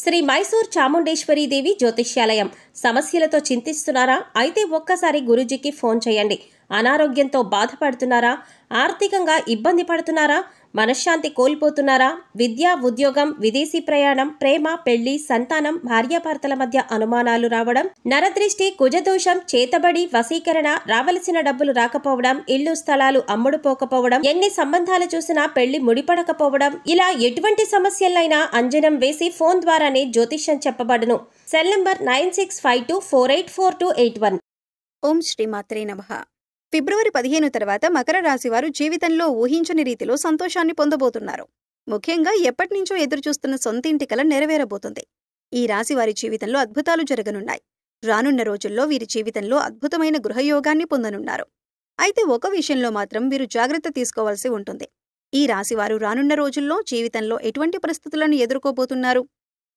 శ్రీ మైసూర్ చాముండేశ్వరి దేవి జ్యోతిష్యాలయం. సమస్యలతో చింతిస్తున్నారా? అయితే ఒక్కసారి గురూజీకి ఫోన్ చేయండి. అనారోగ్యంతో బాధపడుతున్నారా? ఆర్థికంగా ఇబ్బంది పడుతున్నారా? మనశ్శాంతి కోల్పోతున్నారా? విద్య, ఉద్యోగం, విదేశీ ప్రయాణం, ప్రేమ, పెళ్లి, సంతానం, భార్యాభర్తల మధ్య అనుమానాలు రావడం, నరదృష్టి, కుజదోషం, చేతబడి, వశీకరణ, రావలసిన డబ్బులు రాకపోవడం, ఇల్లు స్థలాలు అమ్ముడుపోకపోవడం, ఎన్ని సంబంధాలు చూసినా పెళ్లి ముడిపడకపోవడం, ఇలా ఎటువంటి సమస్యలైనా అంజనం వేసి ఫోన్ ద్వారానే జ్యోతిష్యం చెప్పబడును. Cell number 9652484281. ఓం శ్రీమాత్రే నమః. ఫిబ్రవరి 15 తర్వాత మకర రాశి వారు జీవితంలో ఊహించని రీతిలో సంతోషాన్ని పొందబోతున్నారు. ముఖ్యంగా ఎప్పటినుంచో ఎదురుచూస్తున్న సొంత ఇంటి కల నెరవేరబోతుంది. ఈ రాశి వారి జీవితంలో అద్భుతాలు జరగనున్నాయి. రానున్న రోజుల్లో వీరి జీవితంలో అద్భుతమైన గృహయోగాన్ని పొందనున్నారు. అయితే ఒక విషయంలో మాత్రం వీరు జాగ్రత్త తీసుకోవాల్సి ఉంటుంది. ఈ రాశివారు రానున్న రోజుల్లో జీవితంలో ఎటువంటి పరిస్థితులను ఎదుర్కోబోతున్నారు,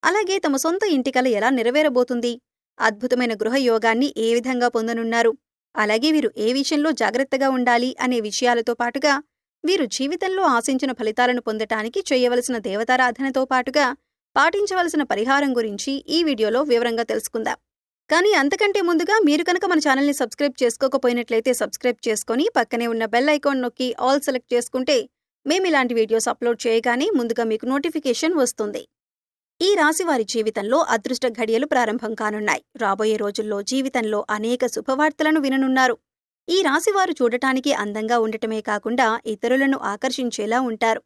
అలాగే తమ సొంత ఇంటి కల ఎలా నెరవేరబోతుంది, అద్భుతమైన గృహయోగాన్ని ఏ విధంగా పొందనున్నారు, అలాగే వీరు ఏ విషయంలో జాగ్రత్తగా ఉండాలి అనే విషయాలతో పాటుగా వీరు జీవితంలో ఆశించిన ఫలితాలను పొందటానికి చేయవలసిన దేవతారాధనతో పాటుగా పాటించవలసిన పరిహారం గురించి ఈ వీడియోలో వివరంగా తెలుసుకుందాం. కానీ అంతకంటే ముందుగా మీరు కనుక మన ఛానల్ని సబ్స్క్రైబ్ చేసుకోకపోయినట్లయితే సబ్స్క్రైబ్ చేసుకుని పక్కనే ఉన్న బెల్ ఐకాన్ నొక్కి ఆల్ సెలెక్ట్ చేసుకుంటే మేము ఇలాంటి వీడియోస్ అప్లోడ్ చేయగానే ముందుగా మీకు నోటిఫికేషన్ వస్తుంది. ఈ రాశి వారి జీవితంలో అదృష్ట ఘడియలు ప్రారంభం కానున్నాయి. రాబోయే రోజుల్లో జీవితంలో అనేక శుభవార్తలను విననున్నారు. ఈ రాశివారు చూడటానికి అందంగా ఉండటమే కాకుండా ఇతరులను ఆకర్షించేలా ఉంటారు.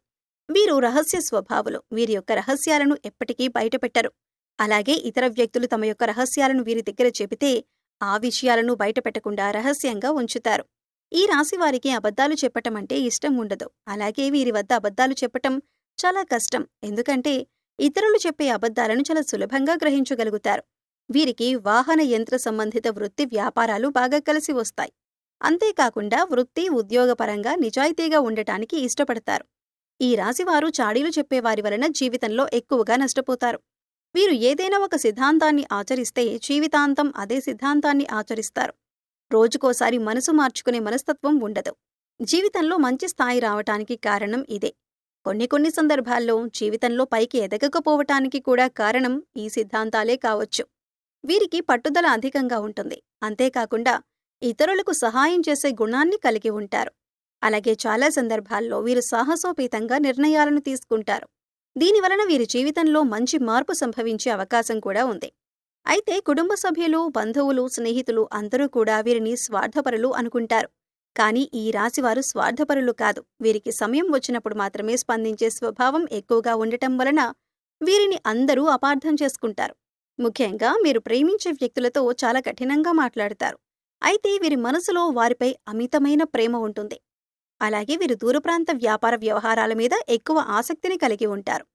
వీరు రహస్య స్వభావులు. వీరి యొక్క రహస్యాలను ఎప్పటికీ బయటపెట్టరు. అలాగే ఇతర వ్యక్తులు తమ యొక్క రహస్యాలను వీరి దగ్గర చెబితే ఆ విషయాలను బయటపెట్టకుండా రహస్యంగా ఉంచుతారు. ఈ రాశివారికి అబద్ధాలు చెప్పటం అంటే ఇష్టం ఉండదు. అలాగే వీరి వద్ద అబద్ధాలు చెప్పటం చాలా కష్టం. ఎందుకంటే ఇతరులు చెప్పే అబద్ధాలను చాలా సులభంగా గ్రహించగలుగుతారు. వీరికి వాహన యంత్ర సంబంధిత వృత్తి వ్యాపారాలు బాగా కలిసి వస్తాయి. అంతేకాకుండా వృత్తి, ఉద్యోగపరంగా నిజాయితీగా ఉండటానికి ఇష్టపడతారు. ఈ రాశివారు చాడీలు చెప్పేవారి వలన జీవితంలో ఎక్కువగా నష్టపోతారు. వీరు ఏదైనా ఒక సిద్ధాంతాన్ని ఆచరిస్తే జీవితాంతం అదే సిద్ధాంతాన్ని ఆచరిస్తారు. రోజుకోసారి మనసు మార్చుకునే మనస్తత్వం ఉండదు. జీవితంలో మంచి స్థాయి రావటానికి కారణం ఇదే. కొన్ని సందర్భాల్లో జీవితంలో పైకి ఎదగకపోవటానికి కూడా కారణం ఈ సిద్ధాంతాలే కావచ్చు. వీరికి పట్టుదల అధికంగా ఉంటుంది. అంతేకాకుండా ఇతరులకు సహాయం చేసే గుణాన్ని కలిగి ఉంటారు. అలాగే చాలా సందర్భాల్లో వీరు సాహసోపేతంగా నిర్ణయాలను తీసుకుంటారు. దీనివలన వీరి జీవితంలో మంచి మార్పు సంభవించే అవకాశం కూడా ఉంది. అయితే కుటుంబ సభ్యులు, బంధువులు, స్నేహితులు అందరూ కూడా వీరిని స్వార్థపరులు అనుకుంటారు. కానీ ఈ రాశివారు స్వార్థపరులు కాదు. వీరికి సమయం వచ్చినప్పుడు మాత్రమే స్పందించే స్వభావం ఎక్కువగా ఉండటం వలన వీరిని అందరూ అపార్థం చేసుకుంటారు. ముఖ్యంగా మీరు ప్రేమించే వ్యక్తులతో చాలా కఠినంగా మాట్లాడతారు. అయితే వీరి మనసులో వారిపై అమితమైన ప్రేమ ఉంటుంది. అలాగే వీరు దూరప్రాంత వ్యాపార వ్యవహారాల మీద ఎక్కువ ఆసక్తిని కలిగి ఉంటారు.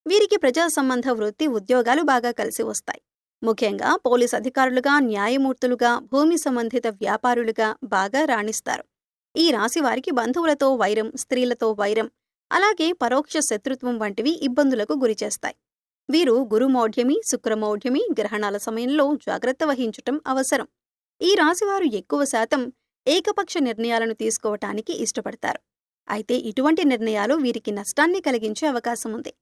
వీరికి ప్రజా సంబంధ వృత్తి, ఉద్యోగాలు బాగా కలిసి వస్తాయి. ముఖ్యంగా పోలీస్ అధికారులుగా, న్యాయమూర్తులుగా, భూమి సంబంధిత వ్యాపారులుగా బాగా రాణిస్తారు. ఈ రాశివారికి బంధువులతో వైరం, స్త్రీలతో వైరం, అలాగే పరోక్ష శత్రుత్వం వంటివి ఇబ్బందులకు గురిచేస్తాయి. వీరు గురుమౌఢ్యమి, శుక్రమౌఢ్యమి గ్రహణాల సమయంలో జాగ్రత్త వహించటం అవసరం. ఈ రాశివారు ఎక్కువ శాతం ఏకపక్ష నిర్ణయాలను తీసుకోవటానికి ఇష్టపడతారు. అయితే ఇటువంటి నిర్ణయాలు వీరికి నష్టాన్ని కలిగించే అవకాశం ఉంది.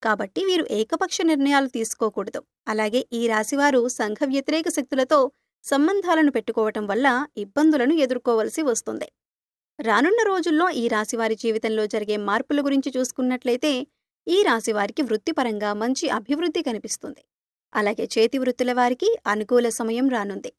కాబట్టి వీరు ఏకపక్ష నిర్ణయాలు తీసుకోకూడదు. అలాగే ఈ రాశివారు సంఘ వ్యతిరేక శక్తులతో సంబంధాలను పెట్టుకోవటం వల్ల ఇబ్బందులను ఎదుర్కోవలసి వస్తుంది. రానున్న రోజుల్లో ఈ రాశివారి జీవితంలో జరిగే మార్పుల గురించి చూసుకున్నట్లయితే ఈ రాశివారికి వృత్తిపరంగా మంచి అభివృద్ధి కనిపిస్తుంది. అలాగే చేతి వృత్తుల వారికి అనుకూల సమయం రానుంది.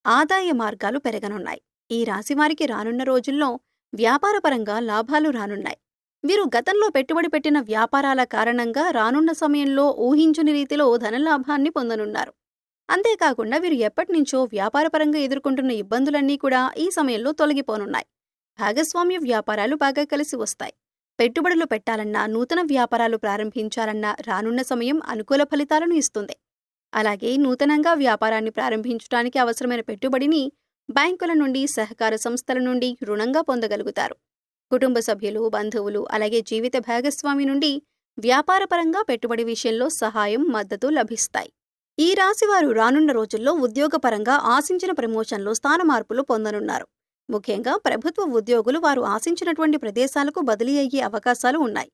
ఆదాయ మార్గాలు పెరగనున్నాయి. ఈ రాశివారికి రానున్న రోజుల్లో వ్యాపారపరంగా లాభాలు రానున్నాయి. వీరు గతంలో పెట్టుబడి పెట్టిన వ్యాపారాల కారణంగా రానున్న సమయంలో ఊహించని రీతిలో ధనలాభాన్ని పొందనున్నారు. అంతేకాకుండా వీరు ఎప్పటినుంచో వ్యాపారపరంగా ఎదుర్కొంటున్న ఇబ్బందులన్నీ కూడా ఈ సమయంలో తొలగిపోనున్నాయి. భాగస్వామ్య వ్యాపారాలు బాగా కలిసి వస్తాయి. పెట్టుబడులు పెట్టాలన్నా, నూతన వ్యాపారాలు ప్రారంభించాలన్నా రానున్న సమయం అనుకూల ఫలితాలను ఇస్తుంది. అలాగే నూతనంగా వ్యాపారాన్ని ప్రారంభించడానికి అవసరమైన పెట్టుబడిని బ్యాంకుల నుండి, సహకార సంస్థల నుండి రుణంగా పొందగలుగుతారు. కుటుంబ సభ్యులు, బంధువులు, అలాగే జీవిత భాగస్వామి నుండి వ్యాపారపరంగా పెట్టుబడి విషయంలో సహాయం, మద్దతు లభిస్తాయి. ఈ రాశివారు రానున్న రోజుల్లో ఉద్యోగపరంగా ఆశించిన ప్రమోషన్లో స్థాన మార్పులు పొందనున్నారు. ముఖ్యంగా ప్రభుత్వ ఉద్యోగులు వారు ఆశించినటువంటి ప్రదేశాలకు బదిలీ అయ్యే అవకాశాలు ఉన్నాయి.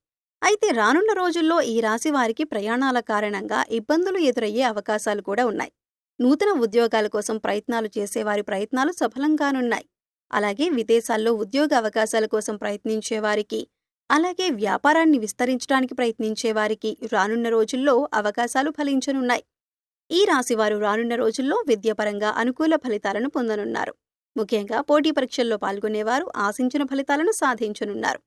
అయితే రానున్న రోజుల్లో ఈ రాశి వారికి ప్రయాణాల కారణంగా ఇబ్బందులు ఎదురయ్యే అవకాశాలు కూడా ఉన్నాయి. నూతన ఉద్యోగాల కోసం ప్రయత్నాలు చేసేవారి ప్రయత్నాలు సఫలం కానున్నాయి. అలాగే విదేశాల్లో ఉద్యోగ అవకాశాల కోసం ప్రయత్నించేవారికి, అలాగే వ్యాపారాన్ని విస్తరించడానికి ప్రయత్నించేవారికి రానున్న రోజుల్లో అవకాశాలు ఫలించనున్నాయి. ఈ రాశివారు రానున్న రోజుల్లో విద్యాపరంగా అనుకూల ఫలితాలను పొందనున్నారు. ముఖ్యంగా పోటీ పరీక్షల్లో పాల్గొనేవారు ఆశించిన ఫలితాలను సాధించనున్నారు.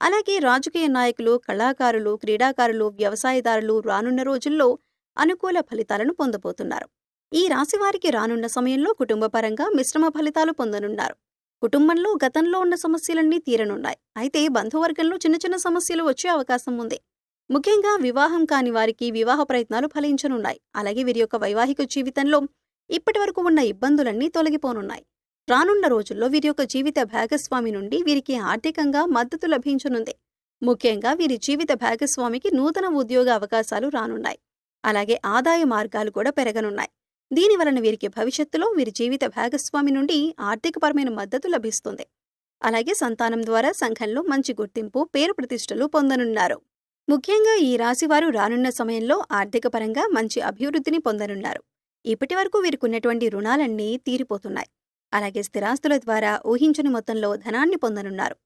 అలాగే రాజకీయ నాయకులు, కళాకారులు, క్రీడాకారులు, వ్యవసాయదారులు రానున్న రోజుల్లో అనుకూల ఫలితాలను పొందబోతున్నారు. ఈ రాశివారికి రానున్న సమయంలో కుటుంబపరంగా మిశ్రమ ఫలితాలు పొందనున్నారు. కుటుంబంలో గతంలో ఉన్న సమస్యలన్నీ తీరనున్నాయి. అయితే బంధువర్గంలో చిన్న చిన్న సమస్యలు వచ్చే అవకాశం ఉంది. ముఖ్యంగా వివాహం కాని వారికి వివాహ ప్రయత్నాలు ఫలించనున్నాయి. అలాగే వీరి యొక్క వైవాహిక జీవితంలో ఇప్పటివరకు ఉన్న ఇబ్బందులన్నీ తొలగిపోనున్నాయి. రానున్న రోజుల్లో వీరి యొక్క జీవిత భాగస్వామి నుండి వీరికి ఆర్థికంగా మద్దతు లభించనుంది. ముఖ్యంగా వీరి జీవిత భాగస్వామికి నూతన ఉద్యోగ అవకాశాలు రానున్నాయి. అలాగే ఆదాయ మార్గాలు కూడా పెరగనున్నాయి. దీనివలన వీరికి భవిష్యత్తులో వీరి జీవిత భాగస్వామి నుండి ఆర్థికపరమైన మద్దతు లభిస్తుంది. అలాగే సంతానం ద్వారా సంఘంలో మంచి గుర్తింపు, పేరు ప్రతిష్టలు పొందనున్నారు. ముఖ్యంగా ఈ రాశివారు రానున్న సమయంలో ఆర్థికపరంగా మంచి అభివృద్ధిని పొందనున్నారు. ఇప్పటివరకు వీరికున్నటువంటి రుణాలన్నీ తీరిపోతున్నాయి. అలాగే స్థిరాస్తుల ద్వారా ఊహించని మొత్తంలో ధనాన్ని పొందనున్నారు.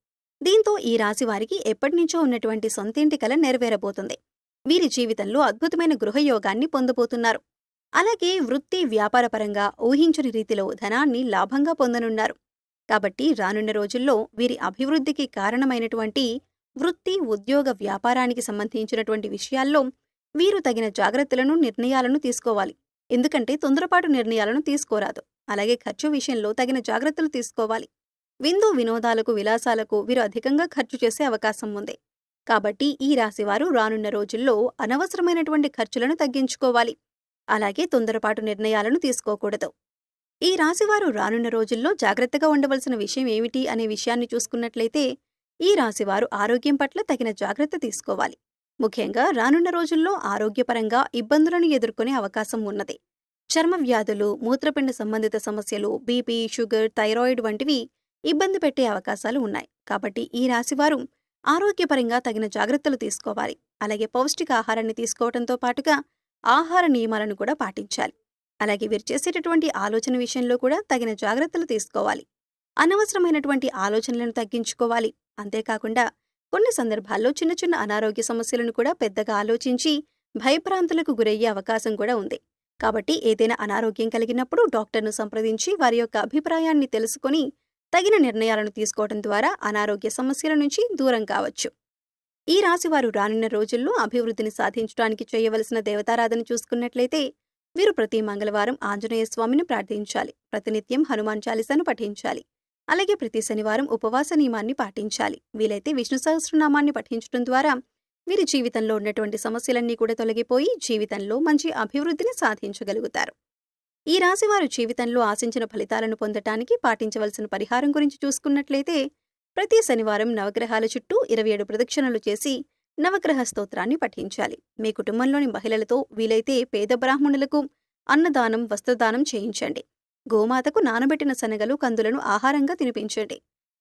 దీంతో ఈ రాశివారికి ఎప్పటినుంచో ఉన్నటువంటి సొంతింటి కల నెరవేరబోతుంది. వీరి జీవితంలో అద్భుతమైన గృహయోగాన్ని పొందబోతున్నారు. అలాగే వృత్తి, వ్యాపారపరంగా ఊహించని రీతిలో ధనాన్ని లాభంగా పొందనున్నారు. కాబట్టి రానున్న రోజుల్లో వీరి అభివృద్ధికి కారణమైనటువంటి వృత్తి, ఉద్యోగ, వ్యాపారానికి సంబంధించినటువంటి విషయాల్లో వీరు తగిన జాగ్రత్తలను, నిర్ణయాలను తీసుకోవాలి. ఎందుకంటే తొందరపాటు నిర్ణయాలను తీసుకోరాదు. అలాగే ఖర్చు విషయంలో తగిన జాగ్రత్తలు తీసుకోవాలి. విందు వినోదాలకు, విలాసాలకు వీరు అధికంగా ఖర్చు చేసే అవకాశం ఉంది. కాబట్టి ఈ రాశివారు రానున్న రోజుల్లో అనవసరమైనటువంటి ఖర్చులను తగ్గించుకోవాలి. అలాగే తొందరపాటు నిర్ణయాలను తీసుకోకూడదు. ఈ రాశివారు రానున్న రోజుల్లో జాగ్రత్తగా ఉండవలసిన విషయం ఏమిటి అనే విషయాన్ని చూసుకున్నట్లయితే ఈ రాశివారు ఆరోగ్యం పట్ల తగిన జాగ్రత్త తీసుకోవాలి. ముఖ్యంగా రానున్న రోజుల్లో ఆరోగ్యపరంగా ఇబ్బందులను ఎదుర్కొనే అవకాశం ఉన్నది. చర్మ వ్యాధులు, మూత్రపిండ సంబంధిత సమస్యలు, బీపీ, షుగర్, థైరాయిడ్ వంటివి ఇబ్బంది పెట్టే అవకాశాలు ఉన్నాయి. కాబట్టి ఈ రాశివారు ఆరోగ్యపరంగా తగిన జాగ్రత్తలు తీసుకోవాలి. అలాగే పౌష్టికాహారాన్ని తీసుకోవడంతో పాటుగా ఆహార నియమాలను కూడా పాటించాలి. అలాగే వీరు చేసేటటువంటి ఆలోచన విషయంలో కూడా తగిన జాగ్రత్తలు తీసుకోవాలి. అనవసరమైనటువంటి ఆలోచనలను తగ్గించుకోవాలి. అంతేకాకుండా కొన్ని సందర్భాల్లో చిన్న చిన్న అనారోగ్య సమస్యలను కూడా పెద్దగా ఆలోచించి భయభ్రాంతులకు గురయ్యే అవకాశం కూడా ఉంది. కాబట్టి ఏదైనా అనారోగ్యం కలిగినప్పుడు డాక్టర్ను సంప్రదించి వారి యొక్క అభిప్రాయాన్ని తెలుసుకొని తగిన నిర్ణయాలను తీసుకోవడం ద్వారా అనారోగ్య సమస్యల నుంచి దూరం కావచ్చు. ఈ రాశివారు రానున్న రోజుల్లో అభివృద్ధిని సాధించడానికి చేయవలసిన దేవతారాధన చూసుకున్నట్లయితే వీరు ప్రతి మంగళవారం ఆంజనేయ స్వామిని ప్రార్థించాలి. ప్రతినిత్యం హనుమాన్ చాలీసాను పఠించాలి. అలాగే ప్రతి శనివారం ఉపవాస నియమాన్ని పాటించాలి. వీలైతే విష్ణు సహస్రనామాన్ని పఠించడం ద్వారా వీరి జీవితంలో ఉన్నటువంటి సమస్యలన్నీ కూడా తొలగిపోయి జీవితంలో మంచి అభివృద్ధిని సాధించగలుగుతారు. ఈ రాశివారు జీవితంలో ఆశించిన ఫలితాలను పొందటానికి పాటించవలసిన పరిహారం గురించి చూసుకున్నట్లయితే ప్రతి శనివారం నవగ్రహాల చుట్టూ 27 ప్రదక్షిణలు చేసి నవగ్రహ స్తోత్రాన్ని పఠించాలి. మీ కుటుంబంలోని మహిళలతో వీలైతే పేద బ్రాహ్మణులకు అన్నదానం, వస్త్రదానం చేయించండి. గోమాతకు నానబెట్టిన శనగలు, కందులను ఆహారంగా తినిపించండి.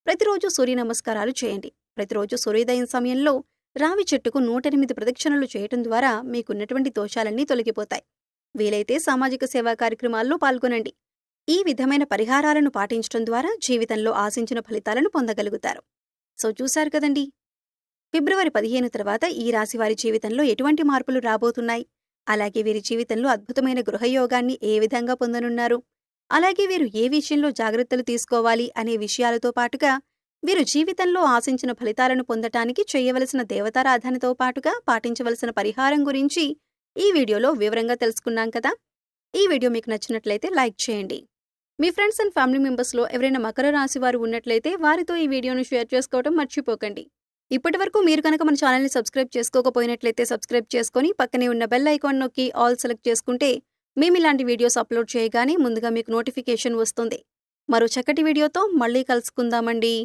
ప్రతిరోజు సూర్య నమస్కారాలు చేయండి. ప్రతిరోజు సూర్యోదయం సమయంలో రావి చెట్టుకు 108 ప్రదక్షిణలు చేయటం ద్వారా మీకున్నటువంటి దోషాలన్నీ తొలగిపోతాయి. వీలైతే సామాజిక సేవా కార్యక్రమాల్లో పాల్గొనండి. ఈ విధమైన పరిహారాలను పాటించడం ద్వారా జీవితంలో ఆశించిన ఫలితాలను పొందగలుగుతారు. సో చూశారు కదండి, ఫిబ్రవరి 15 తర్వాత ఈ రాశివారి జీవితంలో ఎటువంటి మార్పులు రాబోతున్నాయి, అలాగే వీరి జీవితంలో అద్భుతమైన గృహయోగాన్ని ఏ విధంగా పొందనున్నారు, అలాగే వీరు ఏ విషయంలో జాగ్రత్తలు తీసుకోవాలి అనే విషయాలతో పాటుగా వీరు జీవితంలో ఆశించిన ఫలితాలను పొందటానికి చేయవలసిన దేవతారాధనతో పాటుగా పాటించవలసిన పరిహారం గురించి ఈ వీడియోలో వివరంగా తెలుసుకున్నాం కదా. ఈ వీడియో మీకు నచ్చినట్లయితే లైక్ చేయండి. మీ ఫ్రెండ్స్ అండ్ ఫ్యామిలీ మెంబర్స్లో ఎవరైనా మకర రాశి వారు ఉన్నట్లయితే వారితో ఈ వీడియోను షేర్ చేసుకోవడం మర్చిపోకండి. ఇప్పటివరకు మీరు కనుక మన ఛానల్ని సబ్స్క్రైబ్ చేసుకోకపోయినట్లయితే సబ్స్క్రైబ్ చేసుకొని పక్కనే ఉన్న బెల్ ఐకాన్ నొక్కి ఆల్ సెలెక్ట్ చేసుకుంటే మేము ఇలాంటి వీడియోస్ అప్లోడ్ చేయగానే ముందుగా మీకు నోటిఫికేషన్ వస్తుంది. మరో చక్కటి వీడియోతో మళ్ళీ కలుసుకుందామండి.